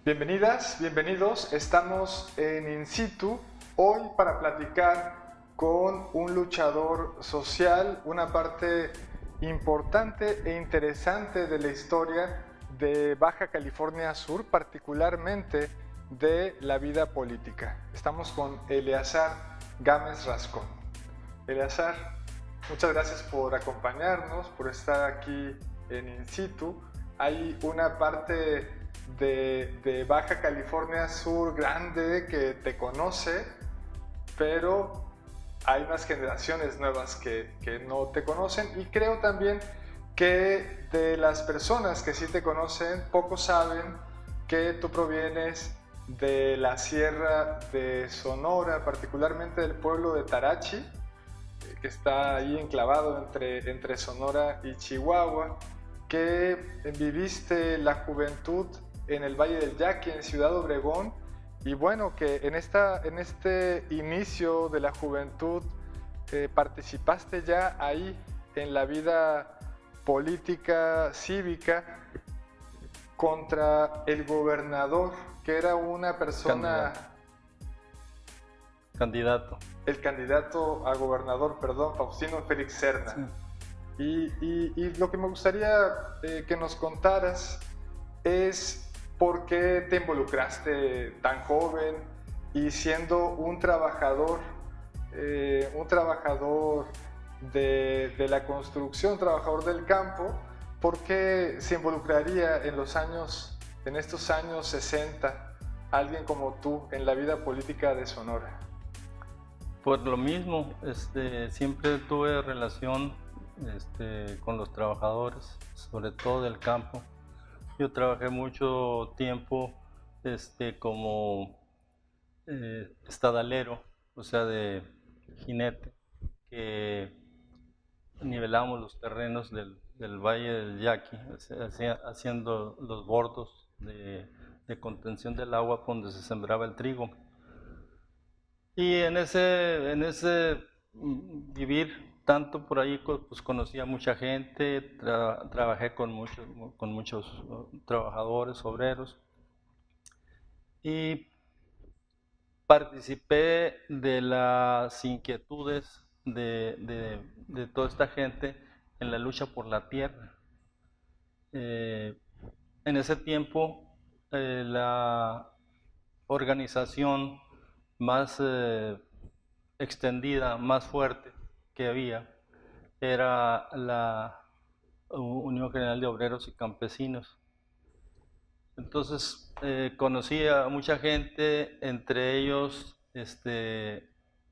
Bienvenidas, bienvenidos. Estamos en In Situ hoy para platicar con un luchador social, una parte importante e interesante de la historia de Baja California Sur, particularmente de la vida política. Estamos con Eleazar Gámez Rascón. Eleazar, muchas gracias por acompañarnos, por estar aquí en In Situ. Hay una parte de Baja California Sur grande que te conoce, pero hay unas generaciones nuevas que no te conocen, y creo también que de las personas que sí te conocen, pocos saben que tú provienes de la Sierra de Sonora, particularmente del pueblo de Tarachi, que está ahí enclavado entre Sonora y Chihuahua, que viviste la juventud en el Valle del Yaqui, en Ciudad Obregón, y bueno, que en este inicio de la juventud participaste ya ahí en la vida política, cívica, contra el gobernador, que era una persona... El candidato a gobernador, perdón, Faustino Félix Serna. Sí. Y lo que me gustaría que nos contaras es por qué te involucraste tan joven y siendo un trabajador de la construcción, un trabajador del campo, ¿por qué se involucraría en estos años 60 alguien como tú en la vida política de Sonora? Por lo mismo, siempre tuve relación con los trabajadores, sobre todo del campo. Yo trabajé mucho tiempo como estadalero, o sea, de jinete, que nivelamos los terrenos del Valle del Yaqui, haciendo los bordos de contención del agua donde se sembraba el trigo. Y en ese vivir tanto por ahí, pues conocí a mucha gente, trabajé con muchos trabajadores, obreros, y participé de las inquietudes de toda esta gente en la lucha por la tierra. En ese tiempo, la organización más extendida, más fuerte que había, era la Unión General de Obreros y Campesinos. Entonces conocí a mucha gente, entre ellos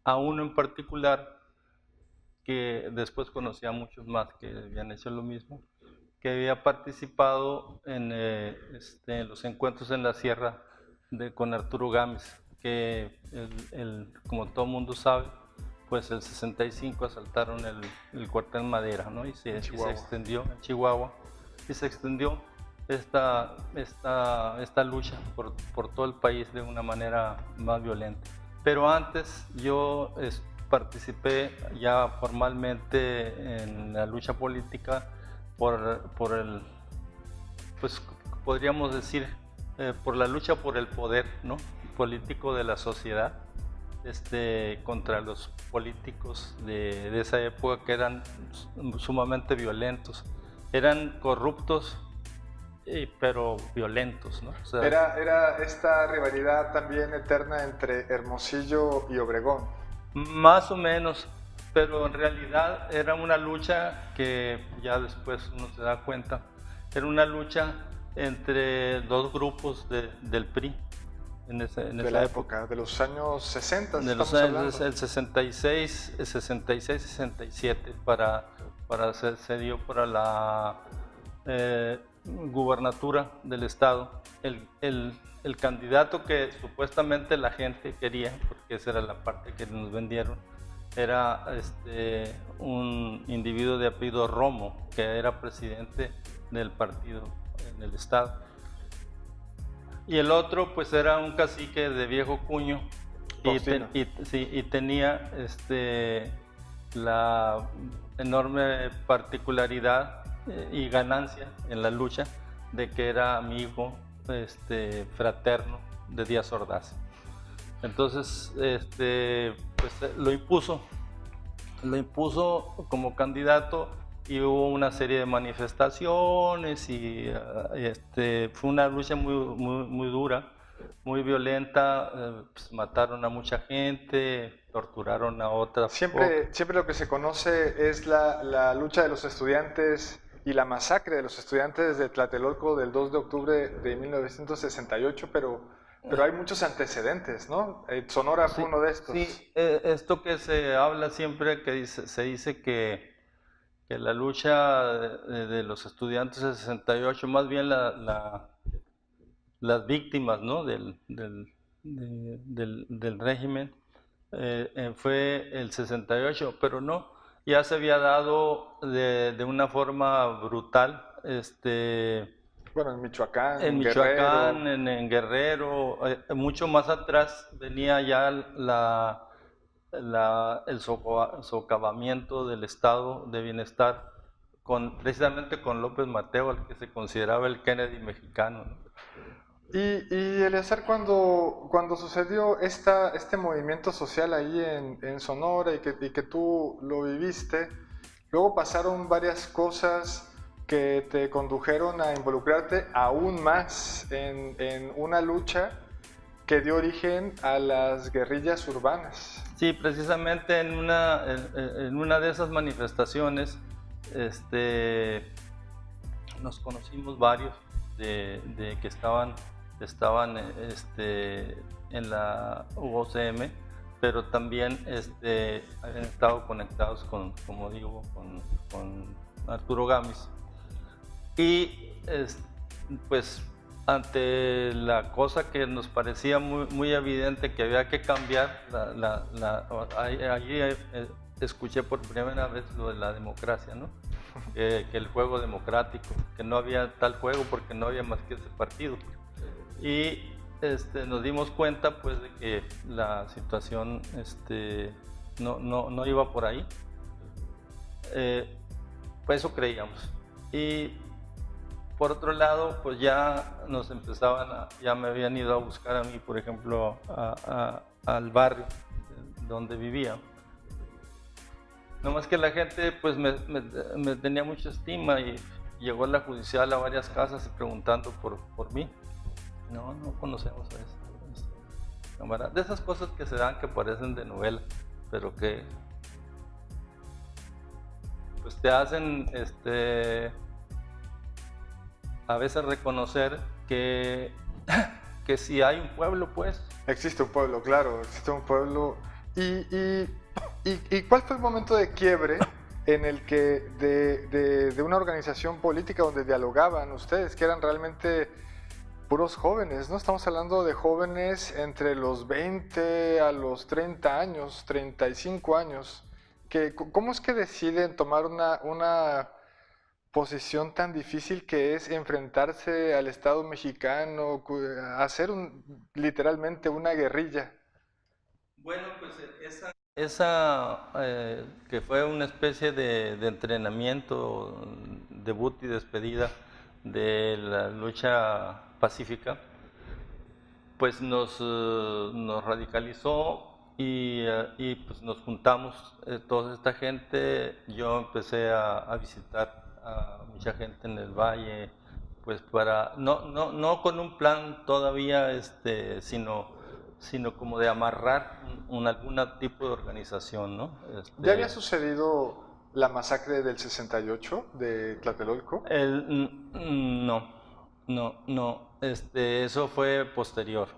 a uno en particular, que después conocí a muchos más que habían hecho lo mismo, que había participado en los encuentros en la sierra con Arturo Gámez, que como todo mundo sabe, pues el 65 asaltaron el cuartel Madera, ¿no? y se extendió en Chihuahua, y se extendió esta lucha por todo el país de una manera más violenta. Pero antes yo participé ya formalmente en la lucha política pues podríamos decir, por la lucha por el poder, ¿no?, político de la sociedad, contra los políticos de esa época, que eran sumamente violentos, eran corruptos, pero violentos, ¿no? O sea, era esta rivalidad también eterna entre Hermosillo y Obregón. Más o menos, pero en realidad era una lucha que ya después uno se da cuenta, era una lucha entre dos grupos del PRI. De la época, de los años 60. De los años el 66, 67, se dio para la gubernatura del estado. El candidato que supuestamente la gente quería, porque esa era la parte que nos vendieron, era un individuo de apellido Romo, que era presidente del partido en el estado. Y el otro pues era un cacique de viejo cuño, y tenía la enorme particularidad y ganancia en la lucha de que era amigo fraterno de Díaz Ordaz. Entonces, pues lo impuso como candidato y hubo una serie de manifestaciones y fue una lucha muy dura, muy violenta, pues mataron a mucha gente, torturaron a otras. Siempre lo que se conoce es la lucha de los estudiantes y la masacre de los estudiantes de Tlatelolco del 2 de octubre de 1968, pero hay muchos antecedentes, ¿no? Sonora fue uno de estos. Sí, esto que se habla siempre, se dice que la lucha de los estudiantes de 68, más bien las víctimas, ¿no? del régimen, fue el 68, pero no, ya se había dado de una forma brutal. Bueno, en Michoacán, en Michoacán, en Guerrero, mucho más atrás venía ya el socavamiento del estado de bienestar, precisamente con López Mateo, al que se consideraba el Kennedy mexicano, ¿no? Y Eleazar, cuando sucedió este movimiento social ahí en Sonora y que tú lo viviste, luego pasaron varias cosas que te condujeron a involucrarte aún más en una lucha que dio origen a las guerrillas urbanas. Sí, precisamente en una de esas manifestaciones nos conocimos varios de que estaban en la UOCM, pero también habían estado conectados como digo, con Arturo Gámez. Y pues ante la cosa que nos parecía muy evidente que había que cambiar, allí escuché por primera vez lo de la democracia, ¿no? Que el juego democrático, que no había tal juego porque no había más que ese partido. Y nos dimos cuenta pues de que la situación no iba por ahí. Pues eso creíamos. Y por otro lado, pues ya nos ya me habían ido a buscar a mí, por ejemplo, al barrio donde vivía. No más que la gente pues me tenía mucha estima y llegó la judicial a varias casas preguntando por mí. No conocemos a ese camarada. De esas cosas que se dan que parecen de novela, pero que pues te hacen a veces reconocer que si hay un pueblo, pues existe un pueblo, claro, existe un pueblo. ¿Y cuál fue el momento de quiebre en el que de una organización política donde dialogaban ustedes, que eran realmente puros jóvenes, ¿no? Estamos hablando de jóvenes entre los 20 a los 30 años, 35 años. ¿Cómo es que deciden tomar una posición tan difícil que es enfrentarse al Estado mexicano, hacer literalmente una guerrilla? Bueno, pues esa que fue una especie de entrenamiento, debut y despedida de la lucha pacífica, pues nos radicalizó y pues nos juntamos toda esta gente. Yo empecé a visitar a mucha gente en el valle, pues no con un plan todavía, sino como de amarrar algún tipo de organización, ¿no? ¿Ya había sucedido la masacre del 68 de Tlatelolco? No, eso fue posterior.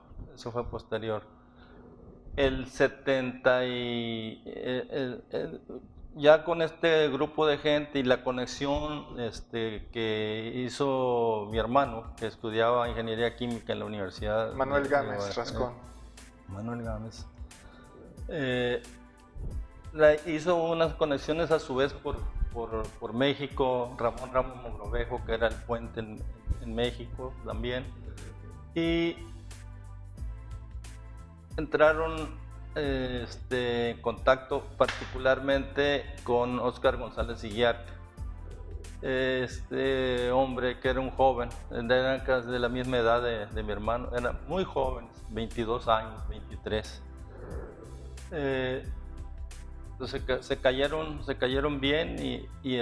El 70 ya con este grupo de gente y la conexión que hizo mi hermano, que estudiaba ingeniería química en la universidad Manuel Gámez Rascón. Manuel Gámez. Hizo unas conexiones a su vez por México, Ramón Mogrovejo, que era el puente en México también, y entraron en contacto particularmente con Óscar González Iguiarte, Este hombre que era un joven, eran casi de la misma edad de mi hermano, eran muy jóvenes, 22 años, 23. Entonces se cayeron bien y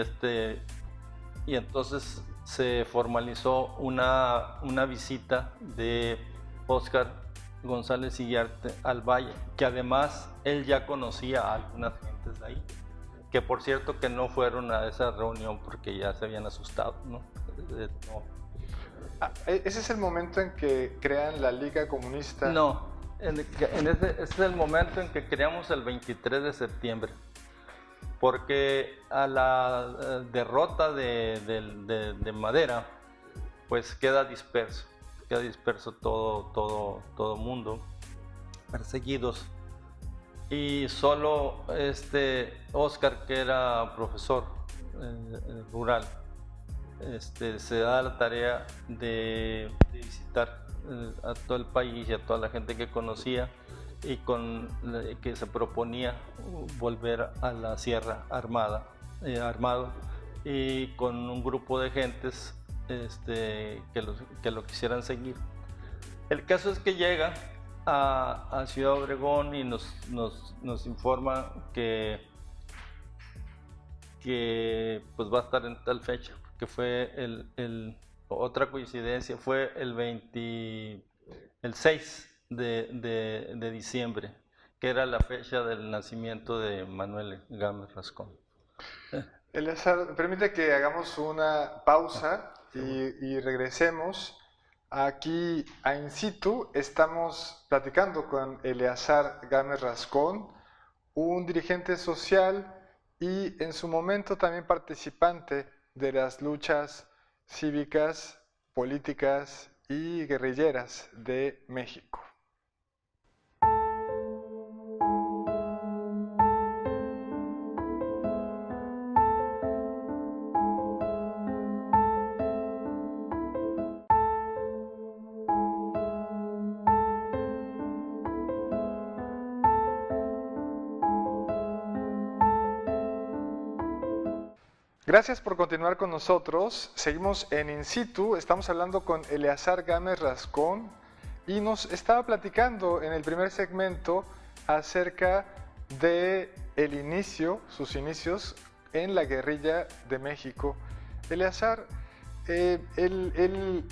entonces se formalizó una visita de Óscar González Iriarte al Valle, que además él ya conocía a algunas gentes de ahí, que por cierto que no fueron a esa reunión porque ya se habían asustado, ¿no? No. ¿Ese es el momento en que crean la Liga Comunista? No, ese es el momento en que creamos el 23 de septiembre, porque a la derrota de Madera, pues queda disperso todo mundo, perseguidos. Y solo Óscar, que era profesor rural, se da la tarea de visitar a todo el país y a toda la gente que conocía y que se proponía volver a la Sierra armado y con un grupo de gentes que lo quisieran seguir. El caso es que llega a Ciudad Obregón y nos informa que pues va a estar en tal fecha, que fue otra coincidencia, fue el 6 de diciembre, que era la fecha del nacimiento de Manuel Gámez Rascón. Eleazar, permite que hagamos una pausa y regresemos. Aquí a In Situ estamos platicando con Eleazar Gámez Rascón, un dirigente social y en su momento también participante de las luchas cívicas, políticas y guerrilleras de México. Gracias por continuar con nosotros. Seguimos en In Situ. Estamos hablando con Eleazar Gámez Rascón y nos estaba platicando en el primer segmento acerca de sus inicios en la guerrilla de México. Eleazar, el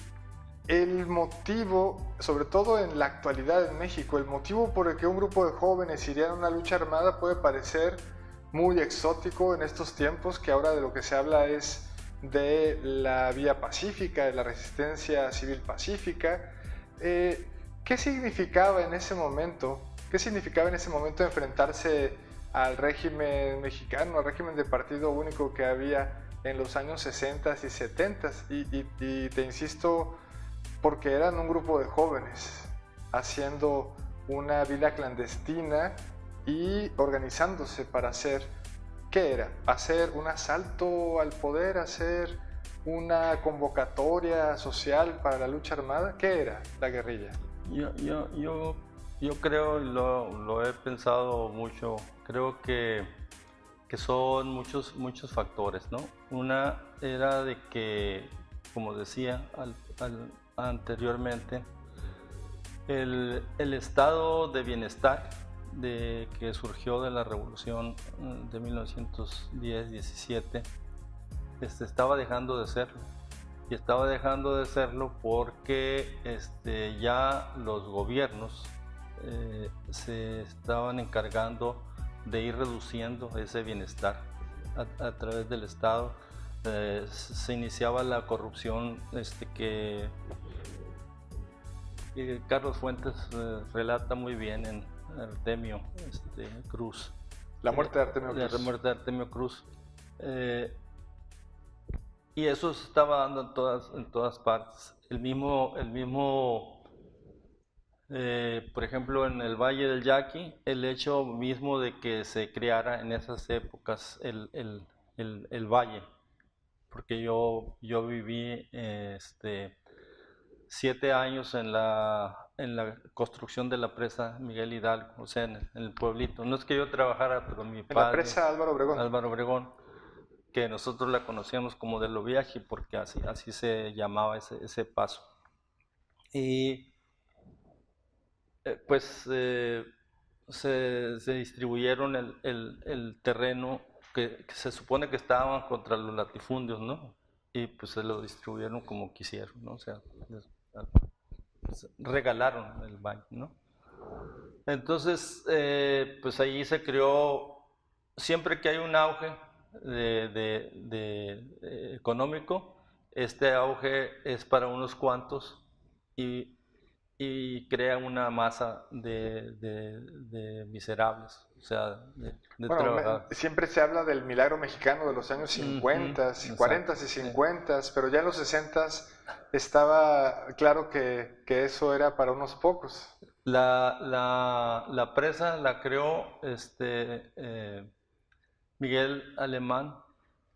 motivo, sobre todo en la actualidad en México, el motivo por el que un grupo de jóvenes irían a una lucha armada puede parecer muy exótico en estos tiempos, que ahora de lo que se habla es de la vía pacífica, de la resistencia civil pacífica. ¿Qué significaba en ese momento? ¿Qué significaba en ese momento enfrentarse al régimen mexicano, al régimen de partido único que había en los años 60 y 70? Y te insisto, porque eran un grupo de jóvenes haciendo una vida clandestina y organizándose para hacer, ¿qué era? ¿Hacer un asalto al poder? ¿Hacer una convocatoria social para la lucha armada? ¿Qué era la guerrilla? Yo creo, y lo he pensado mucho, creo que son muchos factores, ¿no? Una era de que, como decía anteriormente, el estado de bienestar que surgió de la revolución de 1910-17 estaba dejando de serlo, y estaba dejando de serlo porque ya los gobiernos se estaban encargando de ir reduciendo ese bienestar a través del Estado. Se iniciaba la corrupción que Carlos Fuentes relata muy bien en Artemio Cruz. La muerte de Artemio Cruz. La muerte de Artemio Cruz. Y eso se estaba dando en todas partes. El mismo por ejemplo, en el Valle del Yaqui, el hecho mismo de que se creara en esas épocas el valle, porque yo viví 7 años en la construcción de la presa Miguel Hidalgo, o sea, en el pueblito. No es que yo trabajara, pero mi padre... En la presa Álvaro Obregón. Álvaro Obregón. que nosotros la conocíamos como del Oviaje, porque así se llamaba ese paso. Y pues se distribuyeron el terreno que se supone que estaban contra los latifundios, ¿no? Y pues se lo distribuyeron como quisieron, ¿no? O sea, regalaron el valle, ¿no? Entonces, pues allí se creó, siempre que hay un auge económico, este auge es para unos cuantos y crea una masa de miserables, o sea, de Bueno, trabajadores. siempre se habla del milagro mexicano de los años 50, 40 y Exacto, sí. 50, pero ya en los 60 estaba claro que eso era para unos pocos. La presa la creó Miguel Alemán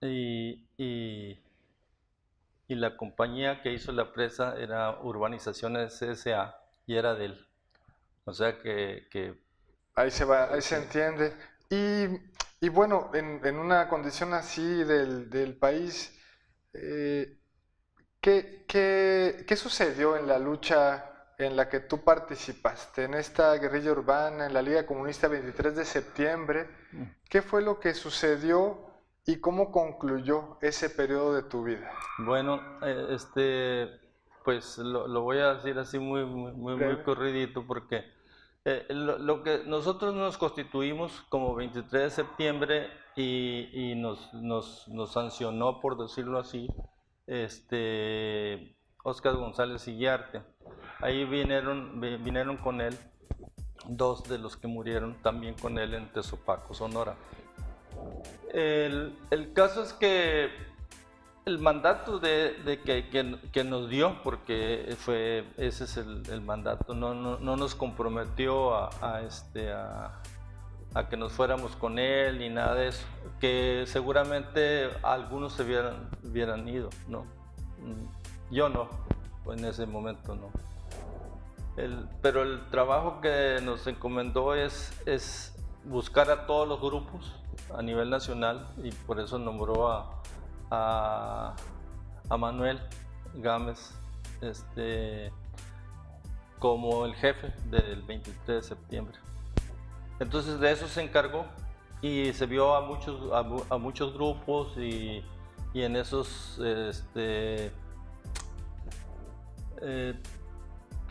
y la compañía que hizo la presa era Urbanizaciones S.A. y era de él. O sea que Ahí se va, ahí se entiende. Y bueno, en una condición así del país, eh, ¿qué sucedió en la lucha en la que tú participaste, en esta guerrilla urbana, en la Liga Comunista 23 de septiembre? ¿Qué fue lo que sucedió y cómo concluyó ese periodo de tu vida? bueno, pues lo voy a decir así muy Breve. corridito porque lo que nosotros nos constituimos como 23 de septiembre y nos sancionó, por decirlo así, Óscar González Iguiarte. Ahí vinieron con él dos de los que murieron también con él en Tezopaco, Sonora. El caso es que el mandato que nos dio, porque ese es el mandato, no nos comprometió a que nos fuéramos con él ni nada de eso, que seguramente algunos se hubieran ido, ¿no? Yo no, en ese momento no. Pero el trabajo que nos encomendó es buscar a todos los grupos a nivel nacional y por eso nombró a Manuel Gámez como el jefe del 23 de septiembre. Entonces de eso se encargó y se vio a muchos grupos y en esos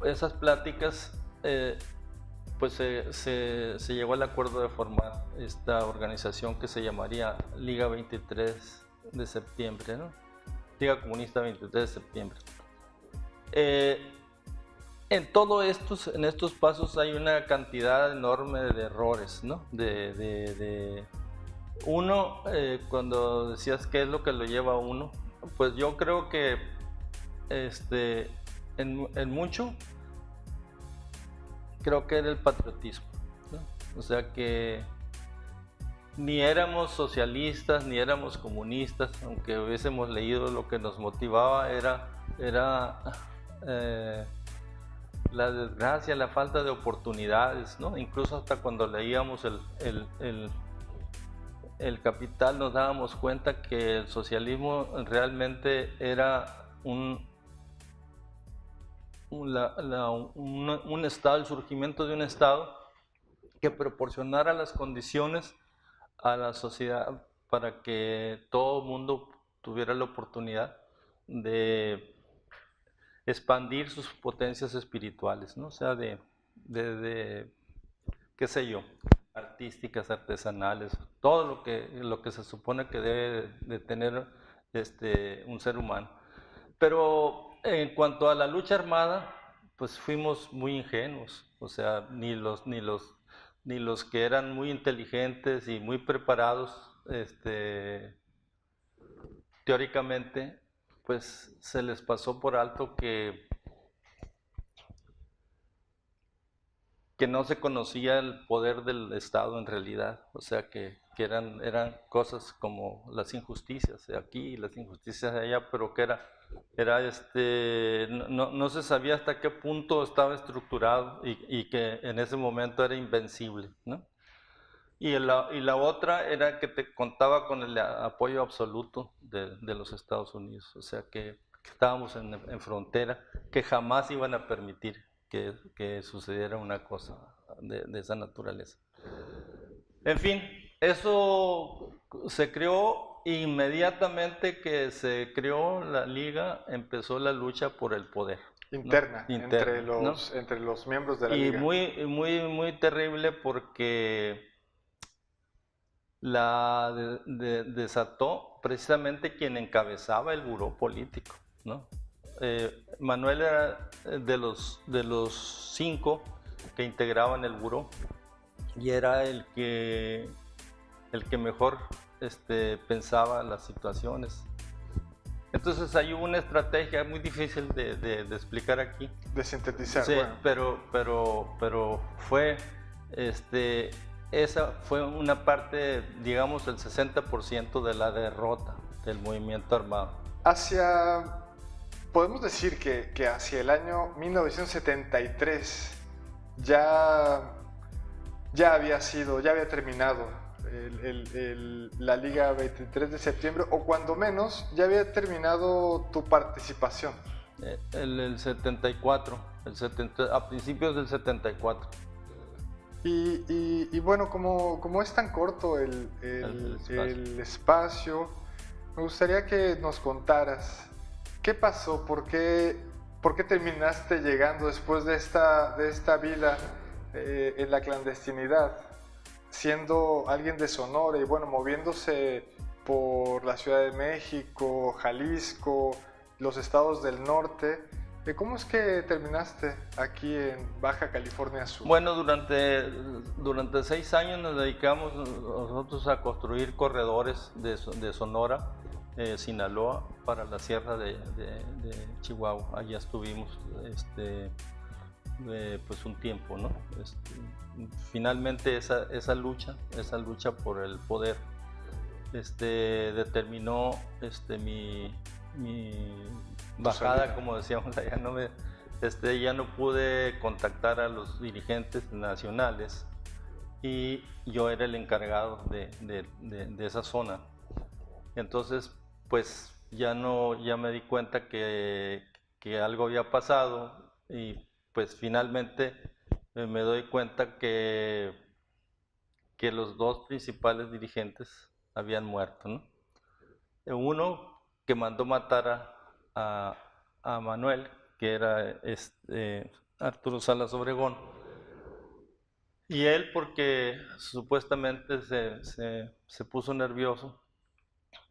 esas pláticas pues se llegó al acuerdo de formar esta organización que se llamaría Liga 23 de septiembre, ¿no? Liga Comunista 23 de septiembre. En estos pasos hay una cantidad enorme de errores, ¿no? Uno, cuando decías qué es lo que lo lleva a uno, pues yo creo que en mucho creo que era el patriotismo, ¿no? O sea que ni éramos socialistas ni éramos comunistas, aunque hubiésemos leído, lo que nos motivaba era la desgracia, la falta de oportunidades, ¿no? Incluso hasta cuando leíamos el Capital nos dábamos cuenta que el socialismo realmente era un estado, el surgimiento de un estado que proporcionara las condiciones a la sociedad para que todo el mundo tuviera la oportunidad de expandir sus potencias espirituales, ¿no? O sea, qué sé yo, artísticas, artesanales, todo lo que se supone que debe de tener un ser humano. Pero en cuanto a la lucha armada, pues fuimos muy ingenuos, o sea, ni los que eran muy inteligentes y muy preparados teóricamente, pues se les pasó por alto que no se conocía el poder del Estado en realidad, o sea que eran cosas como las injusticias de aquí y las injusticias de allá, pero que no se sabía hasta qué punto estaba estructurado y que en ese momento era invencible, ¿no? Y la otra era que te contaba con el apoyo absoluto de los Estados Unidos, o sea que estábamos en frontera, que jamás iban a permitir que sucediera una cosa de esa naturaleza. En fin, eso se creó inmediatamente que se creó la liga, empezó la lucha por el poder. Interna, ¿no? entre los miembros de la y liga. muy terrible porque la desató precisamente quien encabezaba el buró político, ¿no? Manuel era de los 5 que integraban el buró y era el que mejor pensaba las situaciones. Entonces ahí hubo una estrategia muy difícil de explicar aquí. De sintetizar, sí, bueno. pero fue esa fue una parte, digamos, el 60% de la derrota del movimiento armado. Podemos decir que hacia el año 1973 ya había terminado la Liga 23 de septiembre, o cuando menos ya había terminado tu participación. El 74, a principios del 74. Y bueno, como es tan corto el espacio, me gustaría que nos contaras qué pasó, por qué terminaste llegando después de esta vida en la clandestinidad, siendo alguien de Sonora y bueno, moviéndose por la Ciudad de México, Jalisco, los estados del norte. ¿Cómo es que terminaste aquí en Baja California Sur? Bueno, durante 6 años nos dedicamos nosotros a construir corredores de Sonora, Sinaloa, para la sierra de Chihuahua. Allá estuvimos pues un tiempo, ¿no? Finalmente esa lucha por el poder determinó mi bajada, como decíamos allá. Ya no pude contactar a los dirigentes nacionales y yo era el encargado de esa zona. Entonces, pues ya me di cuenta que algo había pasado y pues finalmente me doy cuenta que los 2 principales dirigentes habían muerto, ¿no? Uno que mandó matar a Manuel, que era Arturo Salas Obregón, y él porque supuestamente se puso nervioso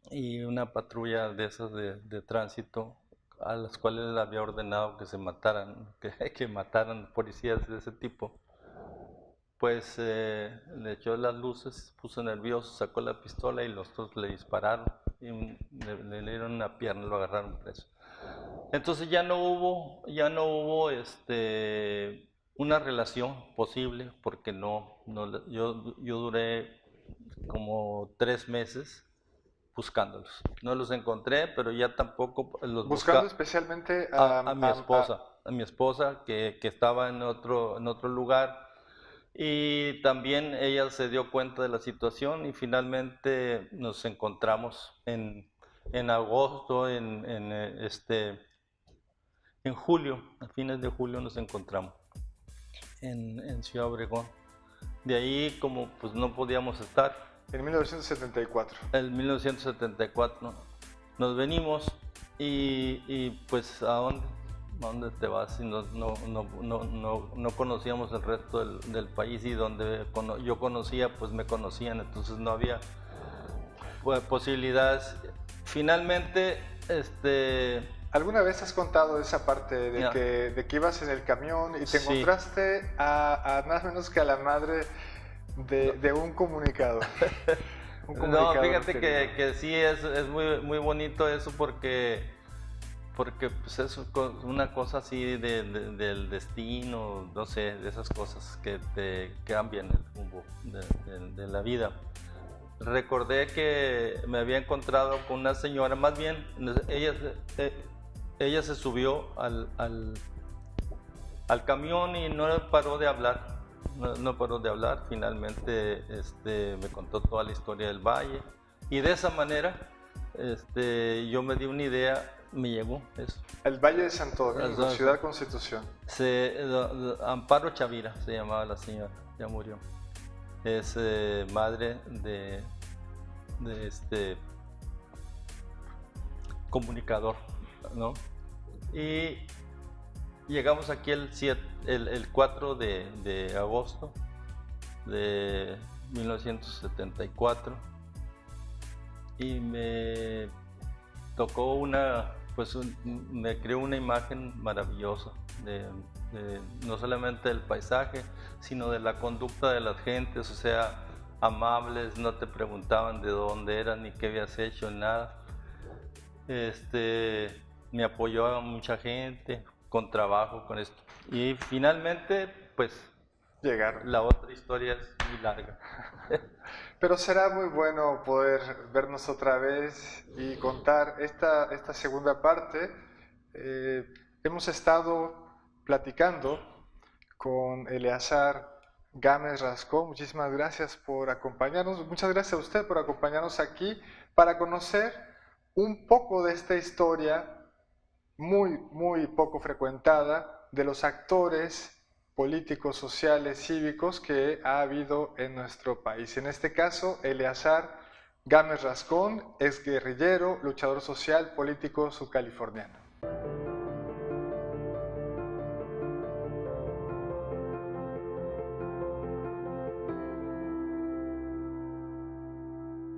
y una patrulla de esas de tránsito a las cuales le había ordenado que se mataran, que mataran policías de ese tipo, pues le echó las luces, se puso nervioso, sacó la pistola y los 2 le dispararon y le dieron una pierna, lo agarraron preso. Entonces ya no hubo una relación posible, porque yo duré como 3 meses buscándolos. No los encontré, pero ya tampoco los buscando especialmente a mi esposa que estaba en otro lugar, y también ella se dio cuenta de la situación y finalmente nos encontramos en agosto, en julio, a fines de julio nos encontramos en Ciudad Obregón. De ahí, como pues no podíamos estar. En 1974. En 1974 nos venimos y pues ¿a dónde te vas? Si no conocíamos el resto del país, y donde yo conocía, pues me conocían, entonces no había posibilidades. Finalmente, ¿alguna vez has contado esa parte de que ibas en el camión y te encontraste a nada menos que a la madre de un comunicador? No, fíjate que sí, es muy, muy bonito eso, porque pues es una cosa así del destino, no sé, de esas cosas que te cambian el rumbo de la vida. Recordé que me había encontrado con una señora, más bien ella se subió al camión y no paró de hablar. no paró de hablar. Finalmente me contó toda la historia del valle y de esa manera yo me di una idea, me llegó eso. El Valle de Santo Domingo, Ciudad Constitución. Amparo Chavira se llamaba la señora, ya murió. Es madre de comunicador, ¿no? Y llegamos aquí el 4 de agosto de 1974 y me tocó me creó una imagen maravillosa no solamente del paisaje, sino de la conducta de las gentes, o sea, amables, no te preguntaban de dónde eras ni qué habías hecho, nada. Me apoyó a mucha gente con trabajo, con esto. Y finalmente, pues, llegaron. La otra historia es muy larga. Pero será muy bueno poder vernos otra vez y contar esta segunda parte. Hemos estado platicando con Eleazar Gámez Rascón. Muchísimas gracias por acompañarnos. Muchas gracias a usted por acompañarnos aquí para conocer un poco de esta historia muy, muy poco frecuentada de los actores políticos, sociales, cívicos que ha habido en nuestro país. En este caso, Eleazar Gámez Rascón, exguerrillero, luchador social, político subcaliforniano.